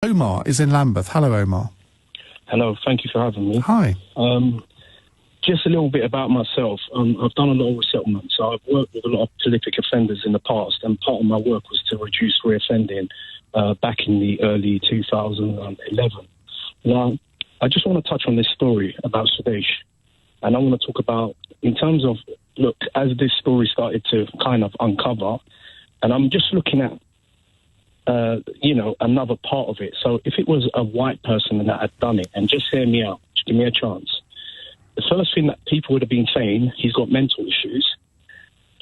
Omar is in Lambeth. Hello, Omar. Hello, thank you for having me. Hi. Just a little bit about myself. I've done a lot of resettlement, so I've worked with a lot of prolific offenders in the past, and part of my work was to reduce reoffending back in the early 2011. Now, I just want to touch on this story about Sudesh, and I want to talk about, in terms of, look, as this story started to kind of uncover, and I'm just looking at another part of it. So if it was a white person that had done it, and just hear me out, just give me a chance. The first thing that people would have been saying, he's got mental issues.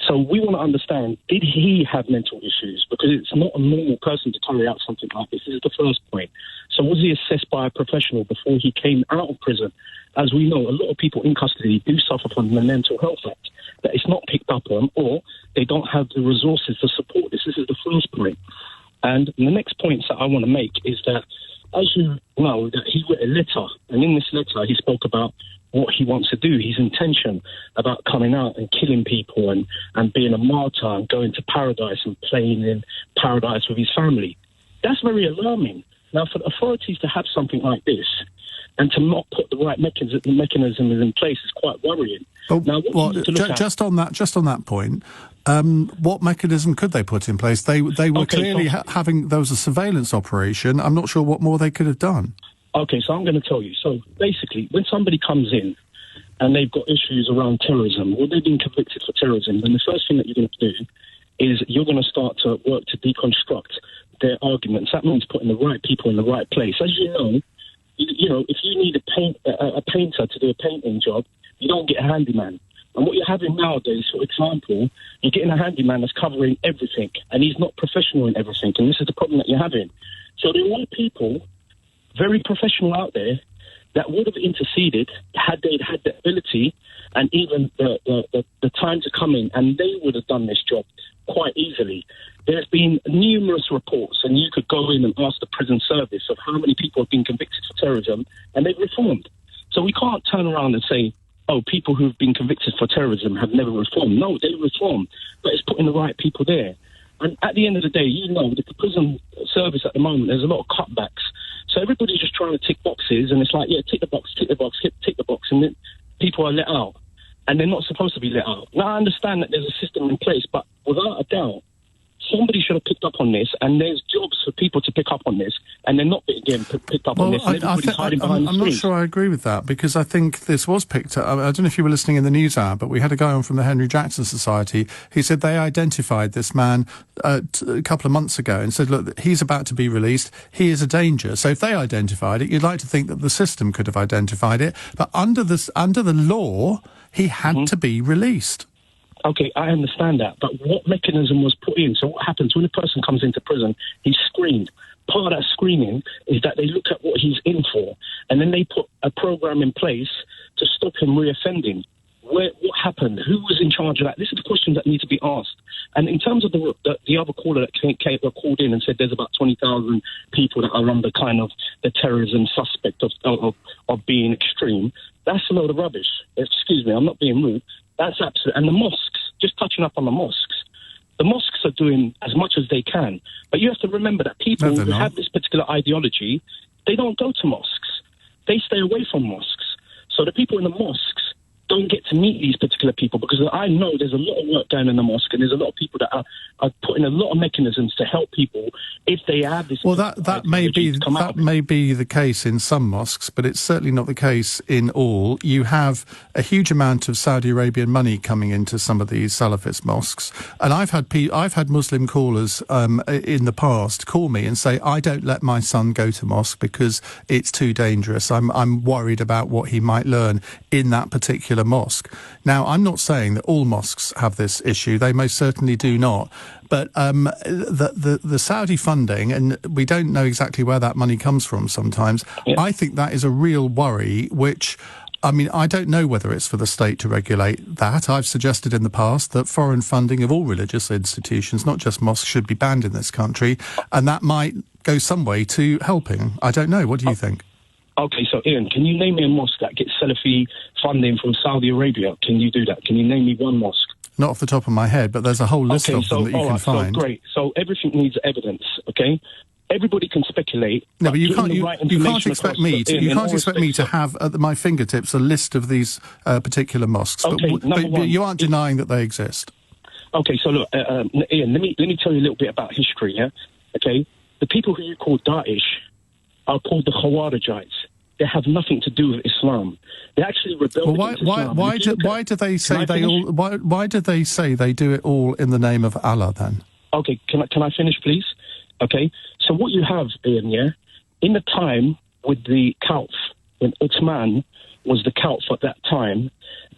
So we want to understand, did he have mental issues? Because it's not a normal person to carry out something like this. This is the first point. So was he assessed by a professional before he came out of prison? As we know, a lot of people in custody do suffer from the Mental Health Act, that it's not picked up on, or they don't have the resources to support this. This is the first point. And the next point that I want to make is that, as you know, that he wrote a letter, and in this letter he spoke about what he wants to do, his intention about coming out and killing people and being a martyr and going to paradise and playing in paradise with his family. That's very alarming. Now, for the authorities to have something like this and to not put the right mechanism in place is quite worrying. Just on that point, what mechanism could they put in place? They were clearly having, there was a surveillance operation. I'm not sure what more they could have done. Okay, so I'm going to tell you. So basically, when somebody comes in and they've got issues around terrorism, or they've been convicted for terrorism, then the first thing that you're going to do is you're going to start to work to deconstruct their arguments. That means putting the right people in the right place. As you know, if you need a painter to do a painting job, you don't get a handyman. And what you're having nowadays, for example, you're getting a handyman that's covering everything, and he's not professional in everything, and this is the problem that you're having. So there are people, very professional out there, that would have interceded had they had the ability and even the time to come in, and they would have done this job quite easily. There's been numerous reports, and you could go in and ask the prison service of how many people have been convicted for terrorism, and they've reformed. So we can't turn around and say, oh, people who've been convicted for terrorism have never reformed. No, they reformed, but it's putting the right people there. And at the end of the day, you know, the prison service at the moment, there's a lot of cutbacks. So everybody's just trying to tick boxes, and it's like, yeah, tick the box, tick the box, and then people are let out. And they're not supposed to be let out. Now, I understand that there's a system in place, but without a doubt, somebody should have picked up on this, and there's jobs for people to pick up on this, and they're not getting picked up on this. I'm not sure I agree with that, because I think this was picked up. I don't know if you were listening in the news hour, but we had a guy on from the Henry Jackson Society who said they identified this man a couple of months ago and said, look, he's about to be released. He is a danger. So if they identified it, you'd like to think that the system could have identified it. But under the law, he had to be released. Okay, I understand that, but what mechanism was put in? So what happens when a person comes into prison, he's screened. Part of that screening is that they look at what he's in for, and then they put a program in place to stop him reoffending. What happened? Who was in charge of that? These are the questions that need to be asked. And in terms of the other caller that called in and said there's about 20,000 people that are under kind of the terrorism suspect of being extreme, that's a load of rubbish. Excuse me, I'm not being rude. That's absolute. And the mosques, just touching up on the mosques are doing as much as they can. But you have to remember that people who have this particular ideology, they don't go to mosques. They stay away from mosques. So the people in the mosques don't get to meet these particular people, because I know there's a lot of work going in the mosque, and there's a lot of people that are putting a lot of mechanisms to help people if they have this. Well, that may be the case in some mosques, but it's certainly not the case in all. You have a huge amount of Saudi Arabian money coming into some of these Salafist mosques, and I've had Muslim callers in the past call me and say, I don't let my son go to mosque because it's too dangerous. I'm worried about what he might learn in that particular mosque. Now, I'm not saying that all mosques have this issue. They most certainly do not. But the Saudi funding, and we don't know exactly where that money comes from sometimes, I think that is a real worry, which, I mean, I don't know whether it's for the state to regulate that. I've suggested in the past that foreign funding of all religious institutions, not just mosques, should be banned in this country, and that might go some way to helping. I don't know. What do you think? Okay, so Ian, can you name me a mosque that gets Salafi funding from Saudi Arabia? Can you do that? Can you name me one mosque? Not off the top of my head, but there's a whole list of them that you can find. So great. So everything needs evidence, okay? everybody can speculate. No, but you can't. You can't expect me to. You can't expect me to have at my fingertips a list of these particular mosques. Okay, but you aren't denying that they exist. Okay, so look, Ian, let me tell you a little bit about history. Yeah, okay. The people who you call Daesh are called the Khawarijites. They have nothing to do with Islam. They actually rebelled against Islam. Why do they say they all? Why do they say they do it all in the name of Allah? Then. Okay, can I finish, please? Okay, so what you have, Ian, yeah, in the time with the Caliph, when Uthman was the Caliph at that time,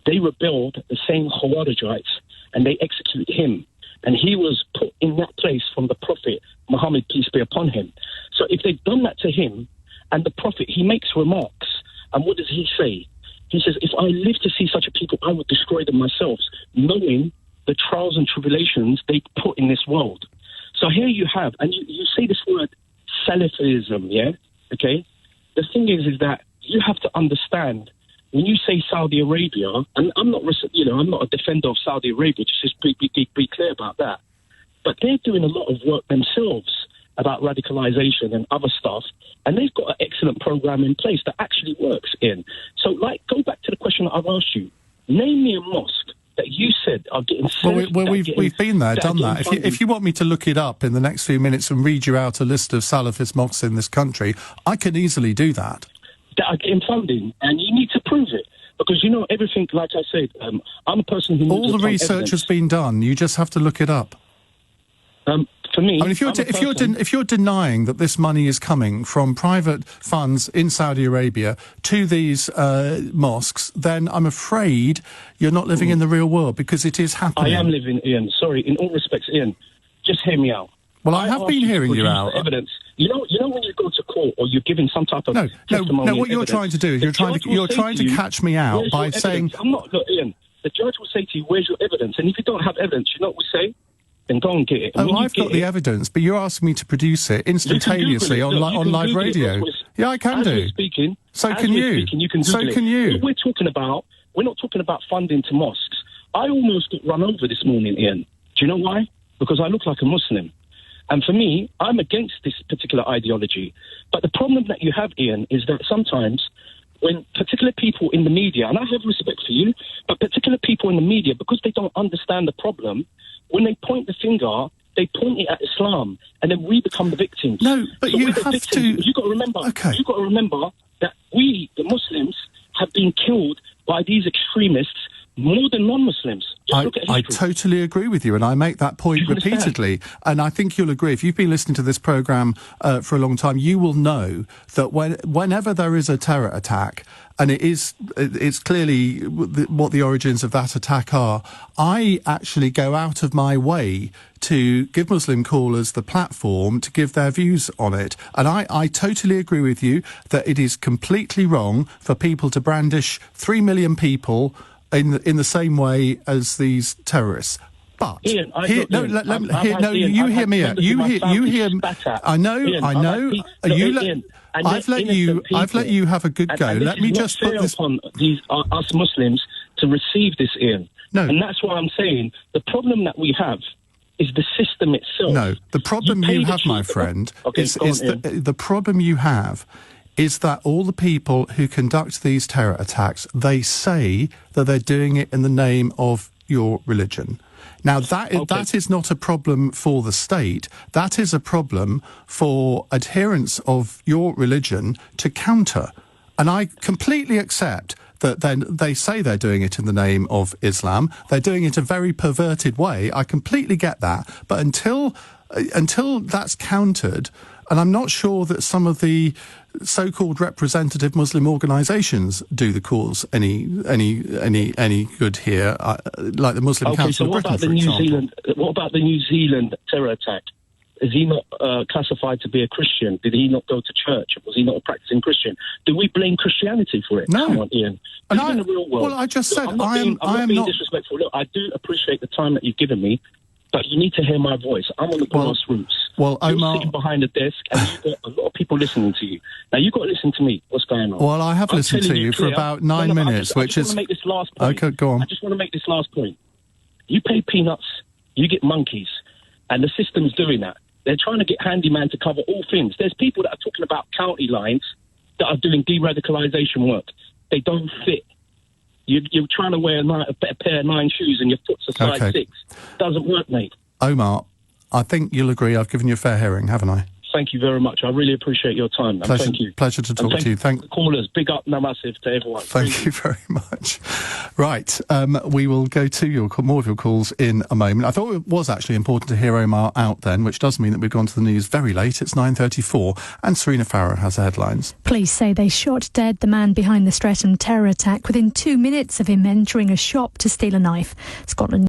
they rebelled the same Khawarijites and they executed him. And he was put in that place from the Prophet, Muhammad, peace be upon him. So if they've done that to him, and the Prophet, he makes remarks, and what does he say? He says, if I live to see such a people, I would destroy them myself, knowing the trials and tribulations they put in this world. So here you have, and you say this word, Salafism, yeah? Okay? The thing is that you have to understand, when you say Saudi Arabia, and I'm not a defender of Saudi Arabia, just be clear about that, but they're doing a lot of work themselves about radicalization and other stuff, and they've got an excellent program in place that actually works in. So, go back to the question that I've asked you. Name me a mosque that you said are getting... we've been there, done that. If you want me to look it up in the next few minutes and read you out a list of Salafist mosques in this country, I can easily do that. That are getting funding, and you need to prove it. Because, everything, like I said, I'm a person who... All the research has been done. You just have to look it up. For me, I mean, if you're denying that this money is coming from private funds in Saudi Arabia to these mosques, then I'm afraid you're not living in the real world, because it is happening. I am living, Ian. Sorry, in all respects, Ian. Just hear me out. Well, I have been hearing you out. Evidence. You know when you go to court or you're giving some type of testimony. No. What you're trying to do is you're trying to catch me out by saying. I'm not. Look, Ian. The judge will say to you, "Where's your evidence?" And if you don't have evidence, you know what we say? Then go and get it. And I've got the evidence, but you're asking me to produce it instantaneously on live radio. Yeah, I can do. Speaking, so can you. So can you. What we're not talking about funding to mosques. I almost got run over this morning, Ian. Do you know why? Because I look like a Muslim. And for me, I'm against this particular ideology. But the problem that you have, Ian, is that sometimes when particular people in the media, and I have respect for you, but particular people in the media, because they don't understand the problem, when they point the finger, they point it at Islam, and then we become the victims. No, but you have to... You've got to remember, that we, the Muslims, have been killed by these extremists more than non-Muslims. I totally agree with you, and I make that point repeatedly. And I think you'll agree, if you've been listening to this programme for a long time, you will know that whenever there is a terror attack, and it's clearly what the origins of that attack are, I actually go out of my way to give Muslim callers the platform to give their views on it. And I totally agree with you that it is completely wrong for people to brandish 3 million people in the same way as these terrorists. But Ian, you hear me out. You hear. I know. I've let you have a good go. Let me just put this upon these us Muslims to receive this, Ian. No, and that's why I'm saying the problem that we have is the system itself. No, the problem you have, my friend, is the problem you have is that all the people who conduct these terror attacks, they say that they're doing it in the name of your religion. Now, that is not a problem for the state. That is a problem for adherents of your religion to counter. And I completely accept that then they say they're doing it in the name of Islam. They're doing it a very perverted way. I completely get that. But until that's countered, and I'm not sure that some of the so-called representative Muslim organisations do the cause any good here, like the Muslim Council of Britain, for example. What about the New Zealand terror attack? Is he not classified to be a Christian? Did he not go to church? Was he not a practicing Christian? Do we blame Christianity for it? No. Come on, Ian. In the real world. Well, I just said I am not being disrespectful. Look, I do appreciate the time that you've given me, but you need to hear my voice. I'm on the grassroots. Well, Omar, you're sitting behind a desk, and you've got a lot of people listening to you. Now, you've got to listen to me. What's going on? Well, I have listened to you for about 9 minutes, I just want to make this last point. Okay, go on. I just want to make this last point. You pay peanuts, you get monkeys, and the system's doing that. They're trying to get handyman to cover all things. There's people that are talking about county lines that are doing de-radicalisation work. They don't fit. You're trying to wear a pair of 9 shoes and your foot's a size 6. Doesn't work, mate. Omar, I think you'll agree I've given you a fair hearing, haven't I? Thank you very much. I really appreciate your time. Thank you. Pleasure to talk to you. Thank the callers. Big up, massive to everyone. Thank you very much. Right, we will go to more of your calls in a moment. I thought it was actually important to hear Omar out then, which does mean that we've gone to the news very late. It's 9:34, and Serena Farrow has the headlines. Police say they shot dead the man behind the Streatham terror attack within 2 minutes of him entering a shop to steal a knife. Scotland